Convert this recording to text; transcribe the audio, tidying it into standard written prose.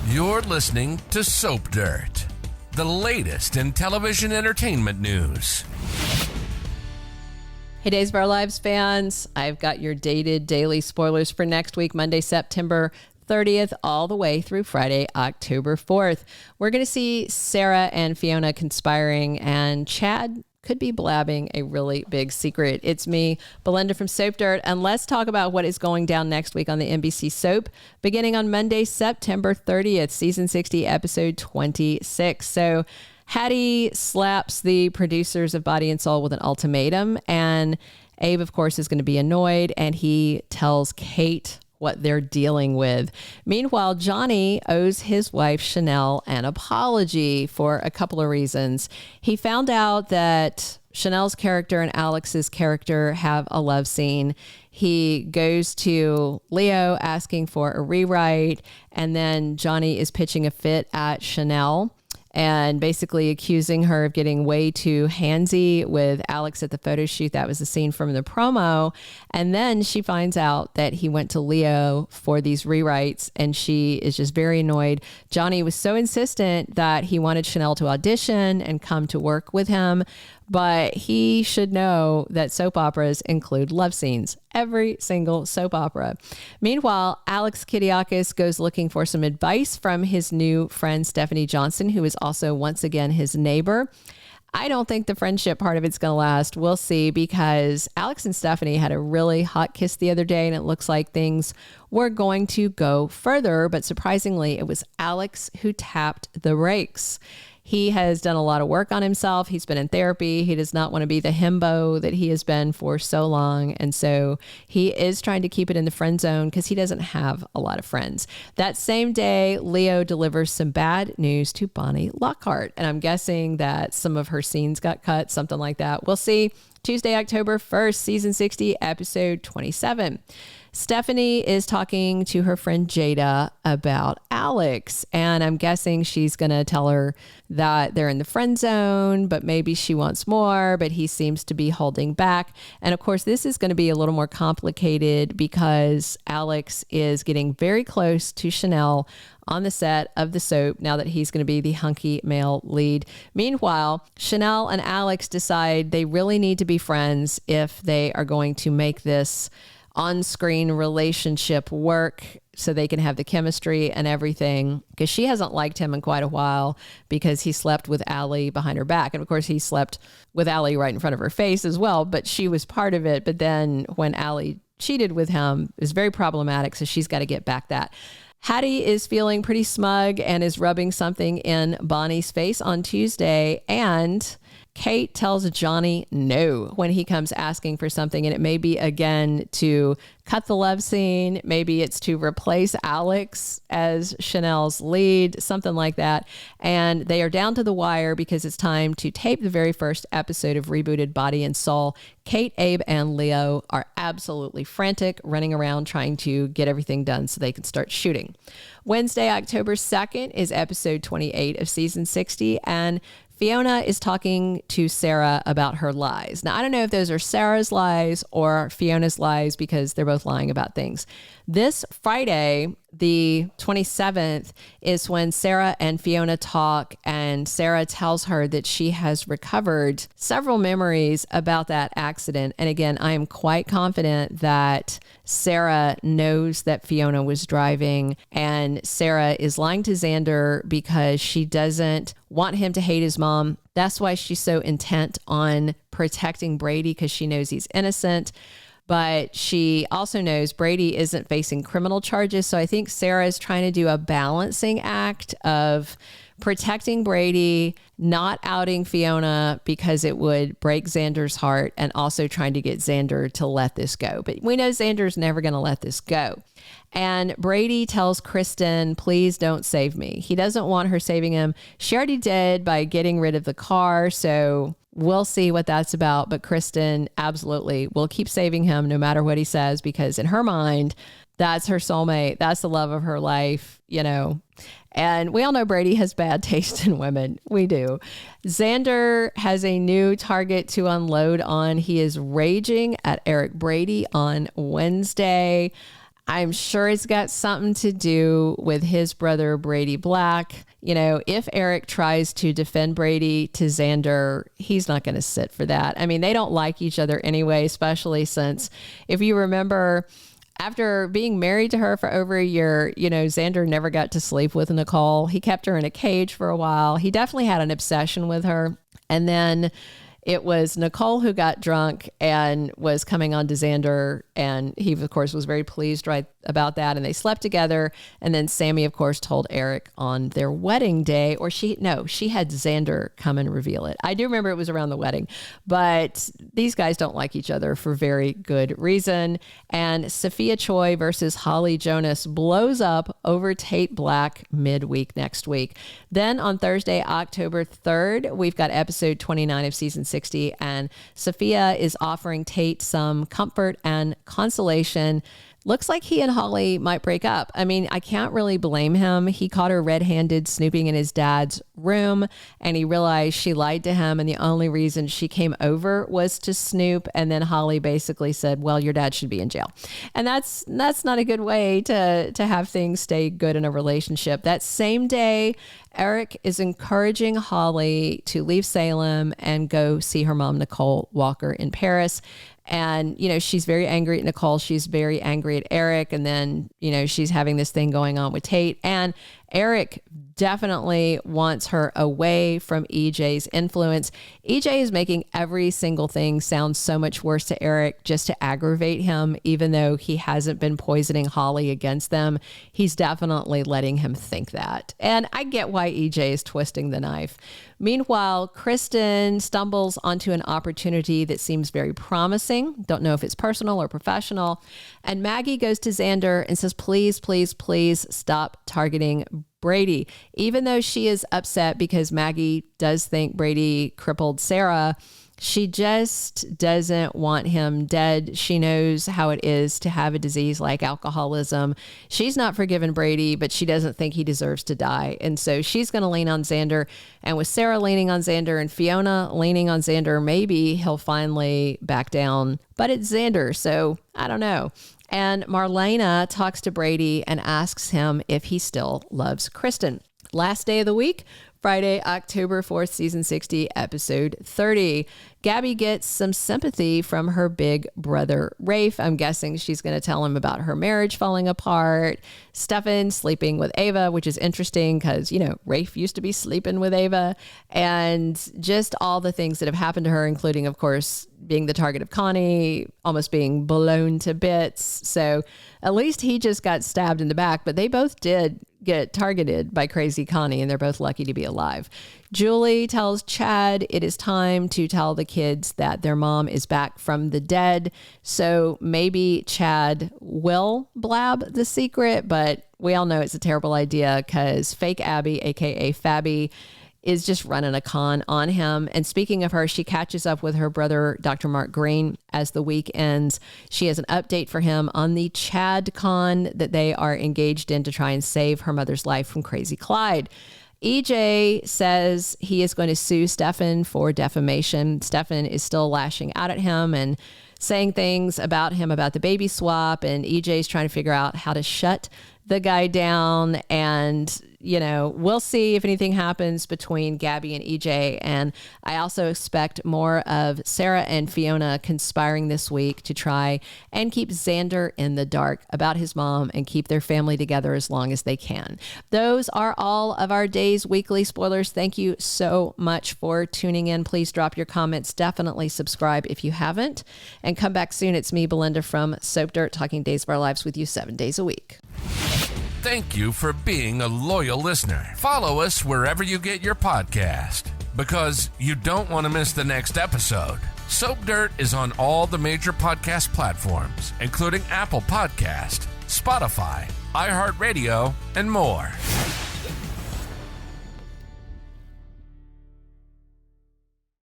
You're listening to Soap Dirt, the latest in television entertainment news. Hey, Days of Our Lives fans, I've got your dated daily spoilers for next week, Monday, September 30th, all the way through Friday, October 4th. We're going to see Sarah and Fiona conspiring, and Chad could be blabbing a really big secret. It's me, Belinda from Soap Dirt, and let's talk about what is going down next week on the NBC soap, beginning on Monday, September 30th, season 60, episode 26. So Hattie slaps the producers of Body and Soul with an ultimatum, and Abe, of course, is going to be annoyed, and he tells Kate what they're dealing with. Meanwhile, Johnny owes his wife Chanel an apology for a couple of reasons. He found out that Chanel's character and Alex's character have a love scene. He goes to Leo asking for a rewrite, and then Johnny is pitching a fit at Chanel and basically accusing her of getting way too handsy with Alex at the photo shoot. That was the scene from the promo. And then she finds out that he went to Leo for these rewrites, and she is just very annoyed. Johnny was so insistent that he wanted Chanel to audition and come to work with him, but he should know that soap operas include love scenes. Every single soap opera. Meanwhile, Alex Kiriakis goes looking for some advice from his new friend, Stephanie Johnson, who is also once again his neighbor. I don't think the friendship part of it's going to last. We'll see, because Alex and Stephanie had a really hot kiss the other day, and it looks like things were going to go further. But surprisingly, it was Alex who tapped the brakes. He has done a lot of work on himself. He's been in therapy. He does not want to be the himbo that he has been for so long. And so he is trying to keep it in the friend zone because he doesn't have a lot of friends. That same day, Leo delivers some bad news to Bonnie Lockhart. And I'm guessing that some of her scenes got cut, something like that. We'll see. Tuesday, October 1st, season 60, episode 27. Stephanie is talking to her friend Jada about Alex, and I'm guessing she's going to tell her that they're in the friend zone, but maybe she wants more, but he seems to be holding back. And of course, this is going to be a little more complicated because Alex is getting very close to Chanel on the set of the soap now that he's going to be the hunky male lead. Meanwhile, Chanel and Alex decide they really need to be friends if they are going to make this on-screen relationship work so they can have the chemistry and everything, because she hasn't liked him in quite a while because he slept with Allie behind her back. And of course, he slept with Allie right in front of her face as well, but she was part of it. But then when Allie cheated with him, it was very problematic, so she's got to get back that. Hattie is feeling pretty smug and is rubbing something in Bonnie's face on Tuesday, and Kate tells Johnny no when he comes asking for something, and it may be again to cut the love scene, maybe it's to replace Alex as Chanel's lead, something like that. And they are down to the wire because it's time to tape the very first episode of rebooted Body and Soul. Kate, Abe, and Leo are absolutely frantic, running around trying to get everything done so they can start shooting. Wednesday, October 2nd is episode 28 of season 60, and Fiona is talking to Sarah about her lies. Now, I don't know if those are Sarah's lies or Fiona's lies because they're both lying about things. This Friday, the 27th, is when Sarah and Fiona talk, and Sarah tells her that she has recovered several memories about that accident. And again, I am quite confident that Sarah knows that Fiona was driving, and Sarah is lying to Xander because she doesn't want him to hate his mom. That's why she's so intent on protecting Brady, because she knows he's innocent. But she also knows Brady isn't facing criminal charges. So I think Sarah is trying to do a balancing act of protecting Brady, not outing Fiona because it would break Xander's heart, and also trying to get Xander to let this go. But we know Xander's never going to let this go. And Brady tells Kristen, please don't save me. He doesn't want her saving him. She already did by getting rid of the car. So we'll see what that's about. But Kristen absolutely will keep saving him no matter what he says, because in her mind, that's her soulmate. That's the love of her life, you know. And we all know Brady has bad taste in women. We do. Xander has a new target to unload on. He is raging at Eric Brady on Wednesday. I'm sure it's got something to do with his brother, Brady Black. You know, if Eric tries to defend Brady to Xander, he's not going to sit for that. I mean, they don't like each other anyway, especially since, if you remember, after being married to her for over a year, you know, Xander never got to sleep with Nicole. He kept her in a cage for a while. He definitely had an obsession with her. And then it was Nicole who got drunk and was coming on to Xander. And he, of course, was very pleased about that. And they slept together. And then Sammy, of course, told Eric on their wedding day, or she had Xander come and reveal it. I do remember it was around the wedding, but these guys don't like each other for very good reason. And Sophia Choi versus Holly Jonas blows up over Tate Black midweek next week. Then on Thursday, October 3rd, we've got episode 29 of season 60. And Sophia is offering Tate some comfort and consolation. Looks like he and Holly might break up. I mean, I can't really blame him. He caught her red-handed snooping in his dad's room, and he realized she lied to him, and the only reason she came over was to snoop. And then Holly basically said, well, your dad should be in jail. And that's not a good way to have things stay good in a relationship. That same day, Eric is encouraging Holly to leave Salem and go see her mom, Nicole Walker, in Paris. And, you know, she's very angry at Nicole. She's very angry at Eric. And then, you know, she's having this thing going on with Tate. And Eric definitely wants her away from EJ's influence. EJ is making every single thing sound so much worse to Eric just to aggravate him, even though he hasn't been poisoning Holly against them. He's definitely letting him think that. And I get why EJ is twisting the knife. Meanwhile, Kristen stumbles onto an opportunity that seems very promising. Don't know if it's personal or professional. And Maggie goes to Xander and says, please, please, please stop targeting Brady. Even though she is upset because Maggie does think Brady crippled Sarah, she just doesn't want him dead. She knows how it is to have a disease like alcoholism. She's not forgiven Brady, but she doesn't think he deserves to die. And so she's going to lean on Xander. And with Sarah leaning on Xander and Fiona leaning on Xander, maybe he'll finally back down. But it's Xander, so I don't know. And Marlena talks to Brady and asks him if he still loves Kristen. Last day of the week, Friday, October 4th, season 60, episode 30. Gabi gets some sympathy from her big brother, Rafe. I'm guessing she's going to tell him about her marriage falling apart. Stefan sleeping with Ava, which is interesting because, you know, Rafe used to be sleeping with Ava. And just all the things that have happened to her, including, of course, being the target of Connie, almost being blown to bits. So at least he just got stabbed in the back, but they both did get targeted by crazy Connie, and they're both lucky to be alive. Julie tells Chad it is time to tell the kids that their mom is back from the dead. So maybe Chad will blab the secret, but we all know it's a terrible idea because fake Abby, aka Fabby, is just running a con on him. And speaking of her, she catches up with her brother, Dr. Mark Green, as the week ends. She has an update for him on the Chad con that they are engaged in to try and save her mother's life from Crazy Clyde. EJ says he is going to sue Stefan for defamation. Stefan is still lashing out at him and saying things about him about the baby swap. And EJ is trying to figure out how to shut the guy down. And, you know, we'll see if anything happens between Gabi and EJ. And I also expect more of Sarah and Fiona conspiring this week to try and keep Xander in the dark about his mom and keep their family together as long as they can. Those are all of our day's weekly spoilers. Thank you so much for tuning in. Please drop your comments. Definitely subscribe if you haven't. And come back soon. It's me, Belinda from Soap Dirt, talking Days of Our Lives with you 7 days a week. Thank you for being a loyal listener. Follow us wherever you get your podcast, because you don't want to miss the next episode. Soap Dirt is on all the major podcast platforms, including Apple Podcast, Spotify, iHeartRadio, and more.